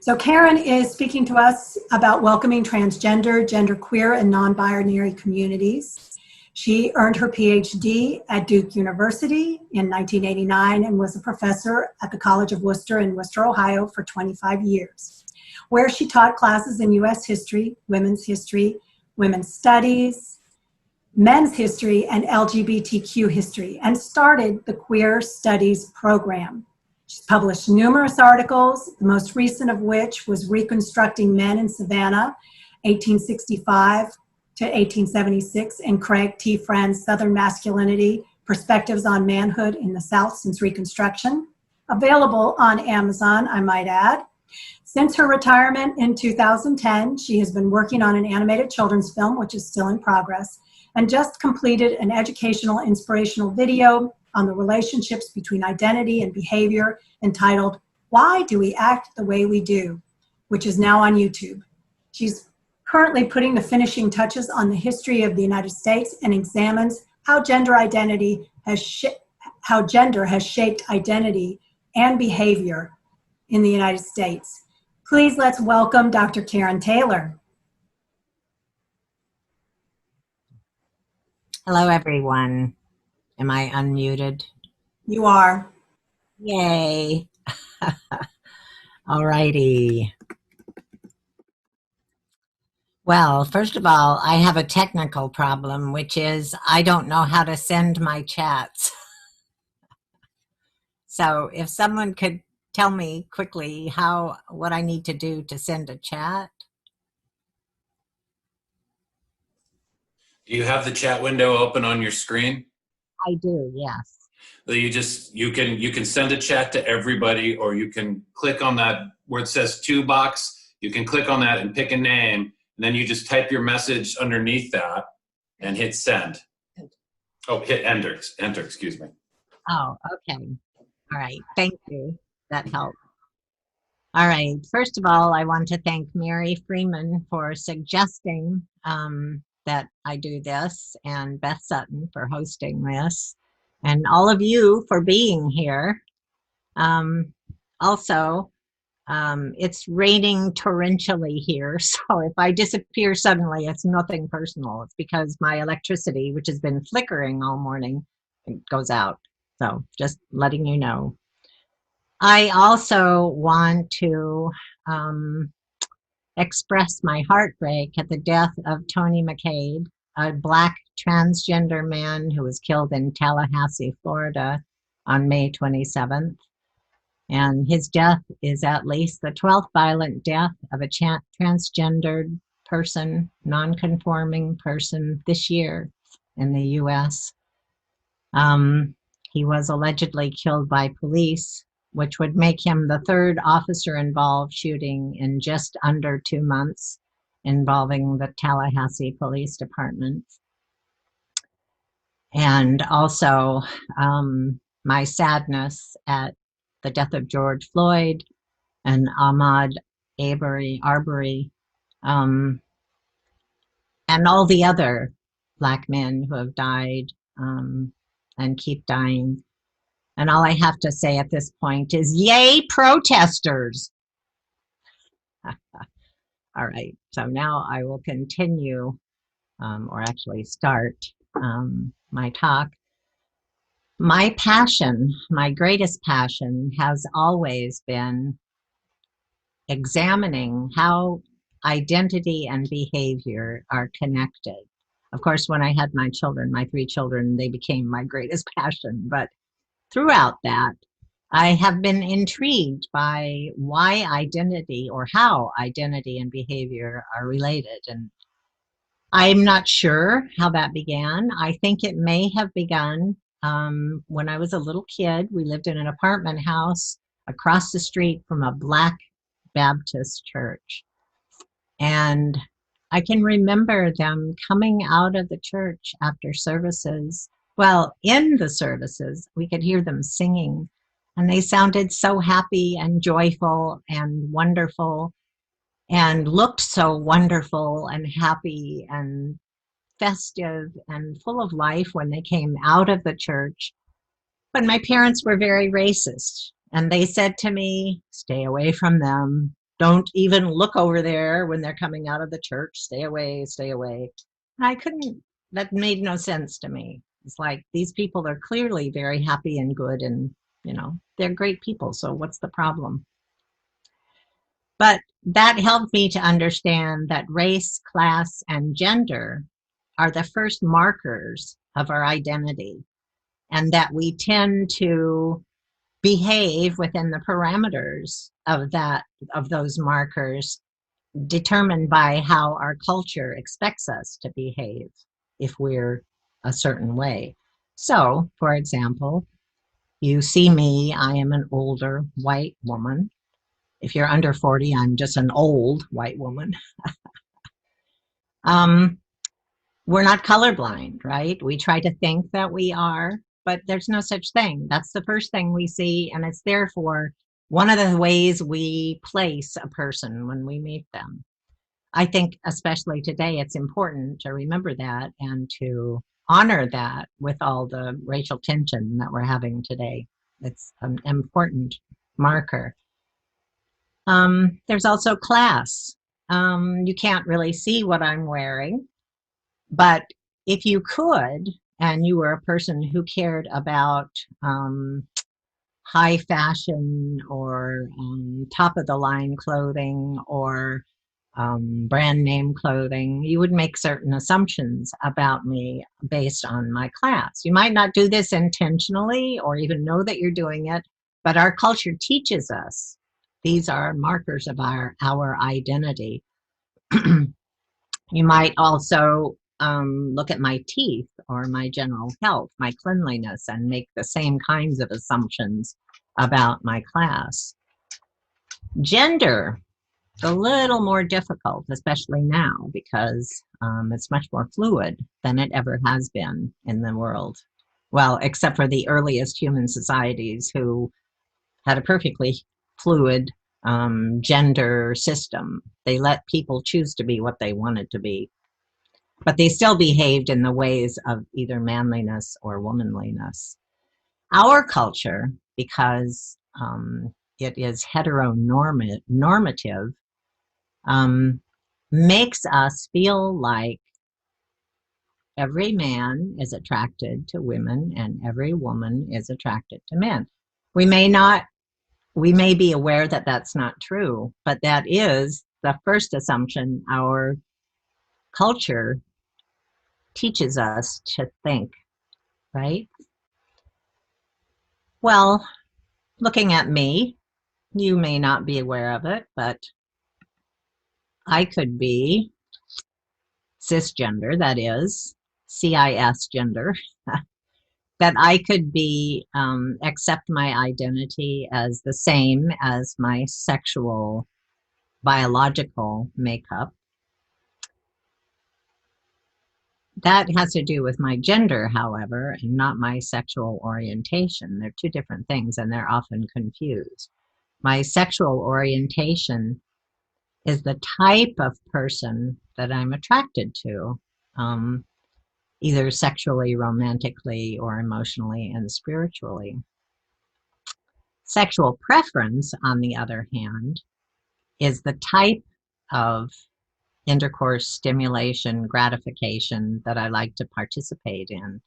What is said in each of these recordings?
So Karen is speaking to us about welcoming transgender, genderqueer, and non-binary communities. She earned her PhD at Duke University in 1989 and was a professor at the College of Worcester in Worcester, Ohio for 25 years, where she taught classes in U.S. history, women's studies, men's history, and LGBTQ history, and started the Queer Studies program. She's published numerous articles, the most recent of which was Reconstructing Men in Savannah, 1865 to 1876, and Craig T. Friend's Southern Masculinity, Perspectives on Manhood in the South Since Reconstruction, available on Amazon, I might add. Since her retirement in 2010, she has been working on an animated children's film, which is still in progress, and just completed an educational, inspirational video on the relationships between identity and behavior entitled, Why Do We Act the Way We Do?, which is now on YouTube. She's currently putting the finishing touches on the history of the United States and examines how gender has shaped identity and behavior in the United States. Please let's welcome Dr. Karen Taylor. Hello, everyone. Am I unmuted? You are. Yay. All righty. Well, first of all, I have a technical problem, which is I don't know how to send my chats. So if someone could tell me quickly what I need to do to send a chat. Do you have the chat window open on your screen? I do, yes. You can send a chat to everybody, or you can click on that where it says to box. You can click on that and pick a name, and then you just type your message underneath that and hit send. Oh, hit enter, excuse me. Oh, okay. All right, thank you. That helped. All right, first of all, I want to thank Mary Freeman for suggesting that I do this, and Beth Sutton for hosting this, and all of you for being here. Also, it's raining torrentially here, so if I disappear suddenly, it's nothing personal. It's because my electricity, which has been flickering all morning, goes out. So just letting you know. I also want to express my heartbreak at the death of Tony McCade, a Black transgender man who was killed in Tallahassee, Florida on May 27th. And his death is at least the 12th violent death of a transgendered person, non-conforming person this year in the U.S. He was allegedly killed by police, which would make him the third officer involved shooting in just under 2 months involving the Tallahassee Police Department. And also my sadness at the death of George Floyd and Ahmaud Arbery, and all the other Black men who have died and keep dying. And all I have to say at this point is, yay, protesters! All right, so now I will continue, or actually start my talk. My passion, my greatest passion, has always been examining how identity and behavior are connected. Of course, when I had my children, my 3 children, they became my greatest passion, but throughout that, I have been intrigued by why identity, or how identity and behavior are related. And I'm not sure how that began. I think it may have begun when I was a little kid. We lived in an apartment house across the street from a Black Baptist church. And I can remember them coming out of the church after services. Well, in the services, we could hear them singing, and they sounded so happy and joyful and wonderful, and looked so wonderful and happy and festive and full of life when they came out of the church. But my parents were very racist, and they said to me, stay away from them. Don't even look over there when they're coming out of the church. Stay away, stay away. And I couldn't, that made no sense to me. It's like these people are clearly very happy and good, and, you know, they're great people. So what's the problem? But that helped me to understand that race, class, and gender are the first markers of our identity, and that we tend to behave within the parameters of those markers, determined by how our culture expects us to behave if we're a certain way. So, for example, you see me, I am an older white woman. If you're under 40, I'm just an old white woman. Um, we're not colorblind, right? We try to think that we are, but there's no such thing. That's the first thing we see, and it's therefore one of the ways we place a person when we meet them. I think especially today, it's important to remember that and to honor that with all the racial tension that we're having today. It's an important marker. There's also class. You can't really see what I'm wearing, but if you could, and you were a person who cared about high fashion or top of the line clothing or brand name clothing, you would make certain assumptions about me based on my class. You might not do this intentionally or even know that you're doing it, but our culture teaches us. These are markers of our identity. You might also look at my teeth or my general health, my cleanliness, and make the same kinds of assumptions about my class. Gender, a little more difficult, especially now, because it's much more fluid than it ever has been in the world. Well, except for the earliest human societies who had a perfectly fluid gender system. They let people choose to be what they wanted to be, but they still behaved in the ways of either manliness or womanliness. Our culture, because it is heteronormative, makes us feel like every man is attracted to women and every woman is attracted to men. We may be aware that that's not true, but that is the first assumption our culture teaches us to think, right? Well, looking at me, you may not be aware of it, but I could be cisgender, that is, CIS gender, that I could be, accept my identity as the same as my sexual biological makeup. That has to do with my gender, however, and not my sexual orientation. They're two different things, and they're often confused. My sexual orientation is the type of person that I'm attracted to, either sexually, romantically, or emotionally and spiritually. Sexual preference, on the other hand, is the type of intercourse, stimulation, gratification that I like to participate in.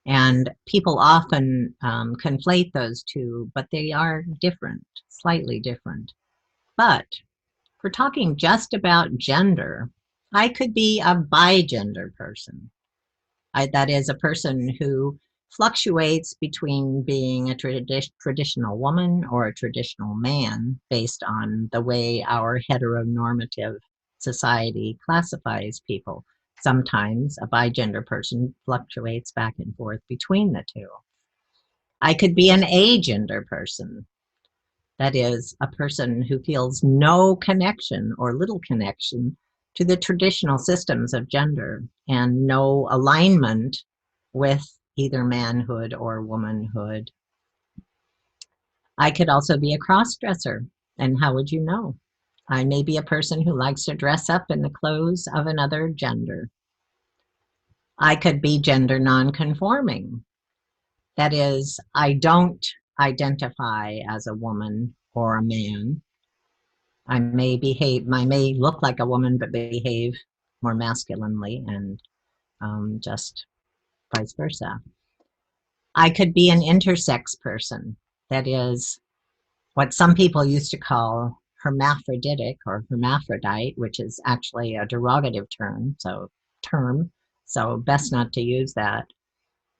And people often conflate those two, but they are different, slightly different. But if we're talking just about gender, I could be a bigender person. That is a person who fluctuates between being a traditional woman or a traditional man based on the way our heteronormative society classifies people. Sometimes a bigender person fluctuates back and forth between the two. I could be an agender person. That is, a person who feels no connection or little connection to the traditional systems of gender and no alignment with either manhood or womanhood. I could also be a cross-dresser, and how would you know? I may be a person who likes to dress up in the clothes of another gender. I could be gender non-conforming. That is, I don't identify as a woman or a man. I may look like a woman, but behave more masculinely, and just vice versa. I could be an intersex person. That is what some people used to call hermaphroditic or hermaphrodite, which is actually a derogative term, so best not to use that.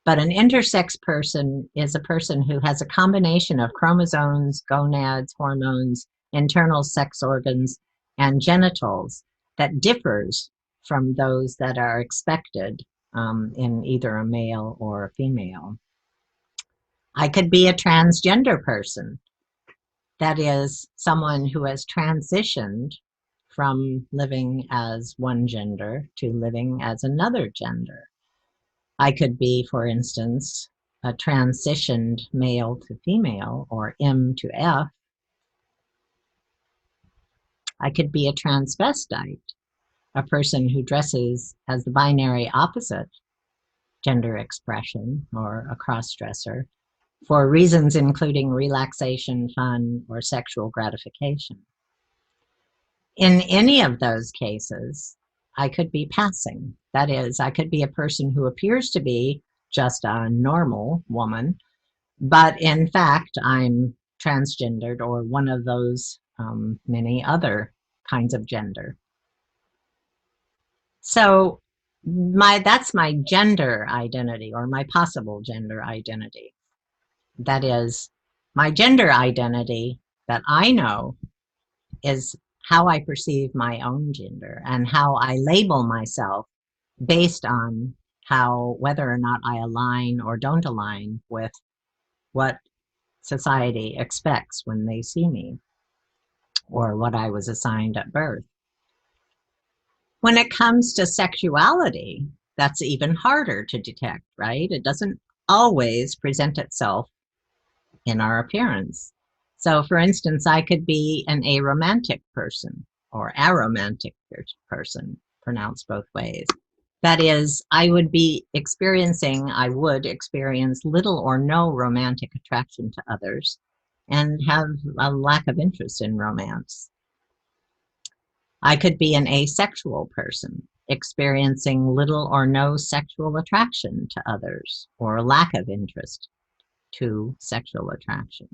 But an intersex person is a person who has a combination of chromosomes, gonads, hormones, internal sex organs, and genitals that differs from those that are expected in either a male or a female. I could be a transgender person. That is someone who has transitioned from living as one gender to living as another gender. I could be, for instance, a transitioned male to female or M to F. I could be a transvestite, a person who dresses as the binary opposite gender expression or a cross-dresser for reasons including relaxation, fun, or sexual gratification. In any of those cases, I could be passing. That is, I could be a person who appears to be just a normal woman, but in fact, I'm transgendered or one of those many other kinds of gender. So that's my gender identity or my possible gender identity. That is, my gender identity that I know is how I perceive my own gender and how I label myself based on whether or not I align or don't align with what society expects when they see me or what I was assigned at birth. When it comes to sexuality, that's even harder to detect, right? It doesn't always present itself in our appearance. So, for instance, I could be an aromantic person or aromantic person, pronounced both ways. That is, I would experience little or no romantic attraction to others and have a lack of interest in romance. I could be an asexual person, experiencing little or no sexual attraction to others or a lack of interest to sexual attraction.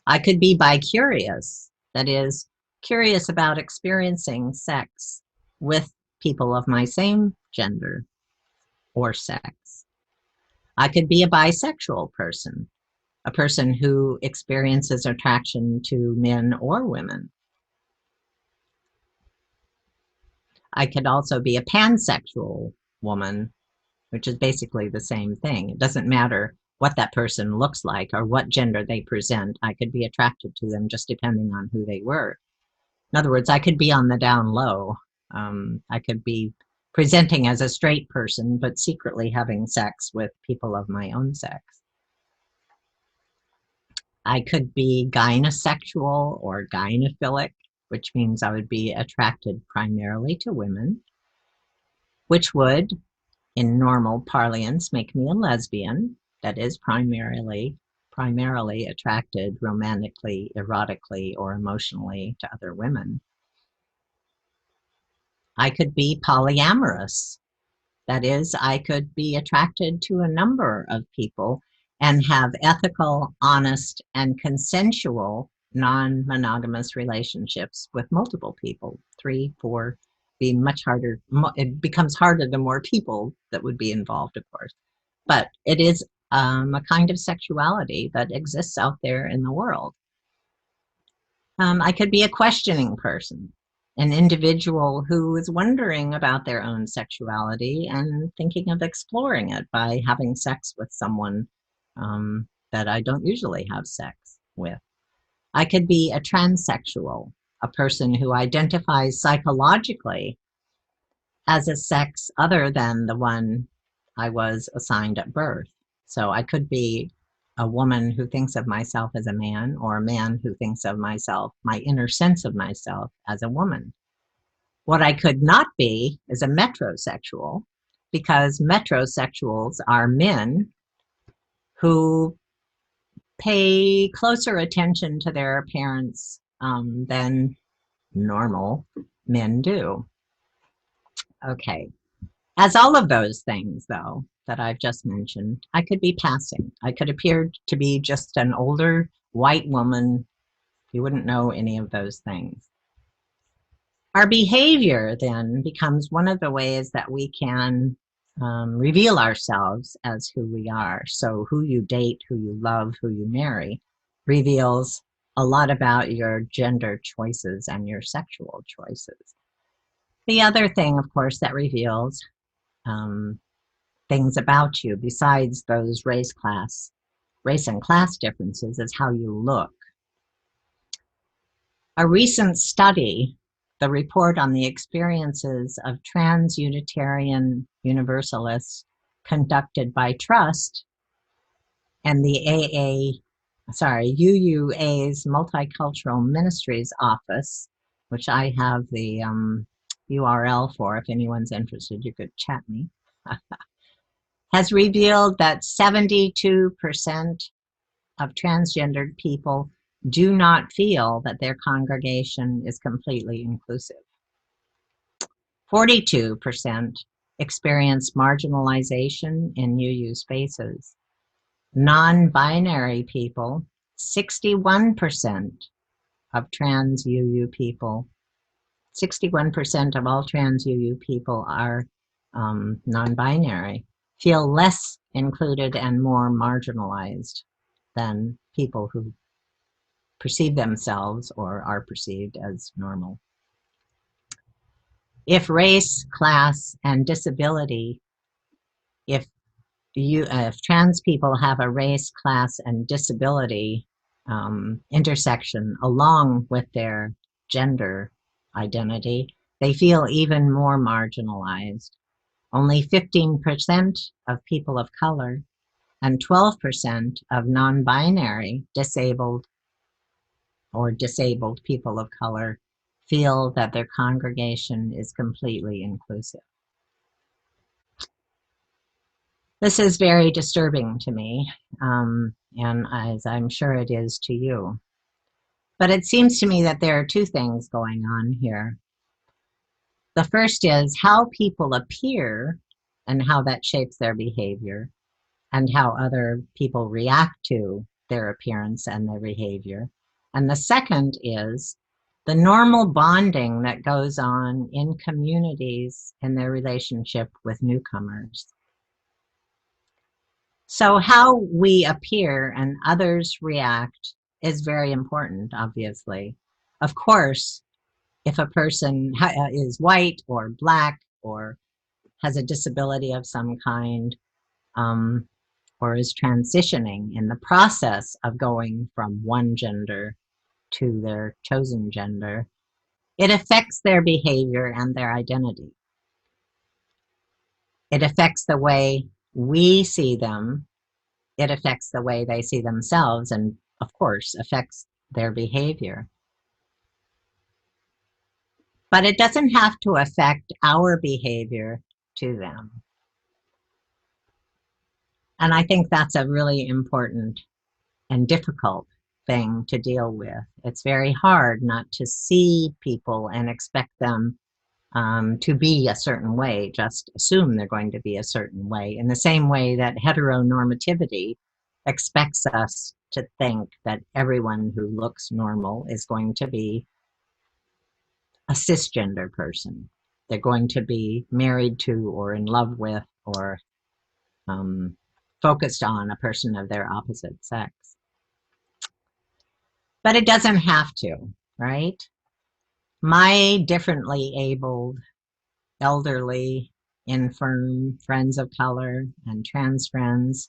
I could be bicurious, that is, curious about experiencing sex with people of my same gender or sex. I could be a bisexual person, a person who experiences attraction to men or women. I could also be a pansexual woman, which is basically the same thing. It doesn't matter what that person looks like or what gender they present. I could be attracted to them just depending on who they were. In other words, I could be on the down low. I could be presenting as a straight person, but secretly having sex with people of my own sex. I could be gynosexual or gynophilic, which means I would be attracted primarily to women, which would, in normal parlance, make me a lesbian, that is primarily attracted romantically, erotically, or emotionally to other women. I could be polyamorous. That is, I could be attracted to a number of people and have ethical, honest, and consensual non-monogamous relationships with multiple people. 3, 4, be much harder. It becomes harder the more people that would be involved, of course. But it is a kind of sexuality that exists out there in the world. I could be a questioning person, an individual who is wondering about their own sexuality and thinking of exploring it by having sex with someone that I don't usually have sex with. I could be a transsexual, a person who identifies psychologically as a sex other than the one I was assigned at birth. So I could be a woman who thinks of myself as a man, or a man who thinks of myself, my inner sense of myself, as a woman. What I could not be is a metrosexual, because metrosexuals are men who pay closer attention to their appearance than normal men do. Okay. As all of those things, though, that I've just mentioned, I could be passing. I could appear to be just an older white woman. You wouldn't know any of those things. Our behavior then becomes one of the ways that we can reveal ourselves as who we are. So who you date, who you love, who you marry reveals a lot about your gender choices and your sexual choices. The other thing, of course, that reveals things about you besides those race and class differences is how you look. A recent study, the report on the experiences of trans Unitarian Universalists conducted by Trust and the UUA's Multicultural Ministries Office, which I have the URL for. If anyone's interested, you could chat me. Has revealed that 72% of transgendered people do not feel that their congregation is completely inclusive. 42% experience marginalization in UU spaces. Non-binary people, 61% of trans UU people, 61% of all trans UU people are non-binary, feel less included and more marginalized than people who perceive themselves or are perceived as normal. If race, class, and disability, if trans people have a race, class, and disability intersection along with their gender identity, they feel even more marginalized. Only 15% of people of color and 12% of non-binary disabled people of color feel that their congregation is completely inclusive. This is very disturbing to me, and as I'm sure it is to you. But it seems to me that there are two things going on here. The first is how people appear and how that shapes their behavior, and how other people react to their appearance and their behavior. And the second is the normal bonding that goes on in communities in their relationship with newcomers. So how we appear and others react is very important, obviously. Of course, if a person is white or black or has a disability of some kind, or is transitioning in the process of going from one gender to their chosen gender, it affects their behavior and their identity. It affects the way we see them. It affects the way they see themselves, and of course affects their behavior. But it doesn't have to affect our behavior to them. And I think that's a really important and difficult thing to deal with. It's very hard not to see people and expect them to be a certain way, just assume they're going to be a certain way, in the same way that heteronormativity expects us to think that everyone who looks normal is going to be a cisgender person. They're going to be married to or in love with or focused on a person of their opposite sex. But it doesn't have to, right? My differently abled, elderly, infirm friends of color and trans friends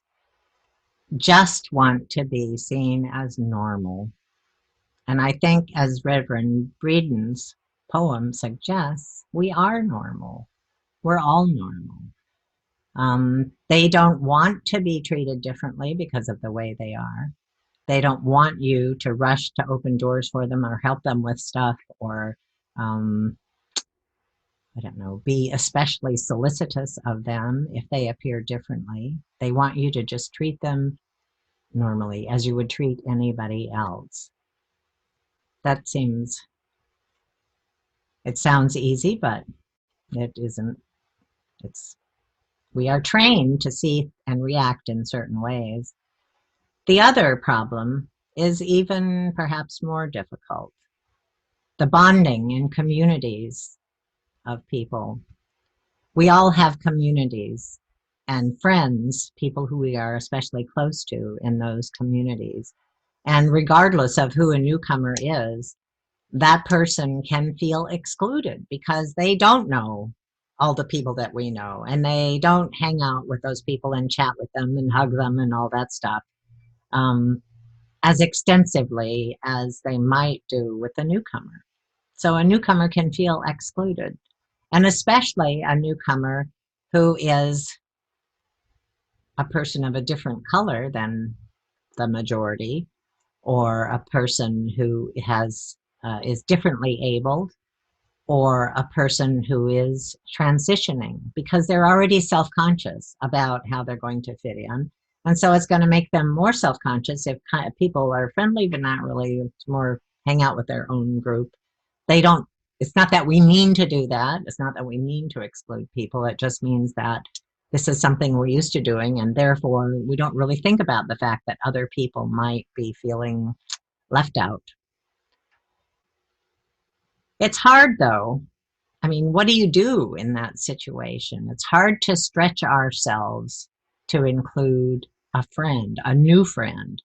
just want to be seen as normal. And I think, as Reverend Breeden's poem suggests, we are normal. We're all normal. They don't want to be treated differently because of the way they are. They don't want you to rush to open doors for them or help them with stuff or, I don't know, be especially solicitous of them if they appear differently. They want you to just treat them normally as you would treat anybody else. That seems It sounds easy, but it isn't. We are trained to see and react in certain ways. The other problem is even perhaps more difficult. The bonding in communities of people. We all have communities and friends, people who we are especially close to in those communities. And regardless of who a newcomer is, that person can feel excluded because they don't know all the people that we know, and they don't hang out with those people and chat with them and hug them and all that stuff as extensively as they might do with a newcomer. So a newcomer can feel excluded, and especially a newcomer who is a person of a different color than the majority, or a person who is differently abled, or a person who is transitioning, because they're already self-conscious about how they're going to fit in. And so it's going to make them more self-conscious if people are friendly but not really, more hang out with their own group. It's not that we mean to do that. It's not that we mean to exclude people. It just means that this is something we're used to doing, and therefore we don't really think about the fact that other people might be feeling left out. It's hard though. I mean, what do you do in that situation? It's hard to stretch ourselves to include a friend, a new friend.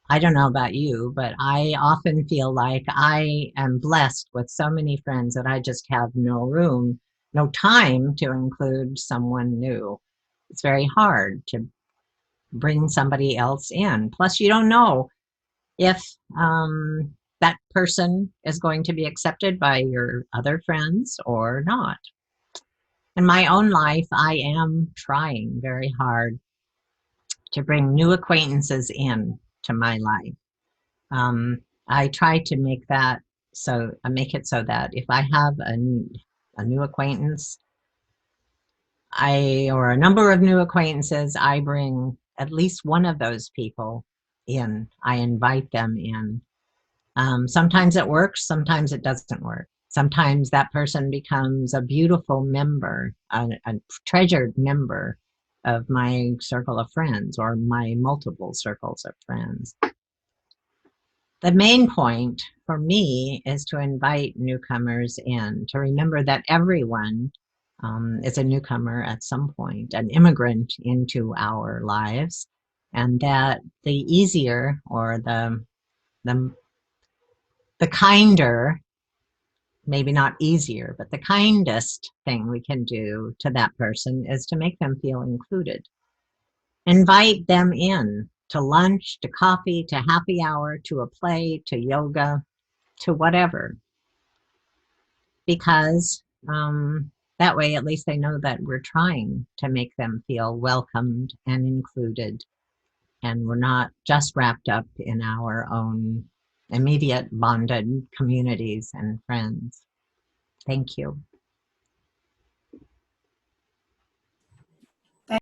I don't know about you, but I often feel like I am blessed with so many friends that I just have no room, no time to include someone new. It's very hard to bring somebody else in. Plus, you don't know if that person is going to be accepted by your other friends or not. In my own life, I am trying very hard to bring new acquaintances in to my life. I try to make it so that if I have a new acquaintance, or a number of new acquaintances, I bring at least one of those people in. I invite them in. Sometimes it works, sometimes it doesn't work. Sometimes that person becomes a beautiful member, a treasured member of my circle of friends or my multiple circles of friends. The main point for me is to invite newcomers in, to remember that everyone is a newcomer at some point, an immigrant into our lives, and that the easier, or the kinder, maybe not easier, but the kindest thing we can do to that person is to make them feel included. Invite them in to lunch, to coffee, to happy hour, to a play, to yoga, to whatever. Because that way at least they know that we're trying to make them feel welcomed and included, and we're not just wrapped up in our own immediate bonded communities and friends. Thank you.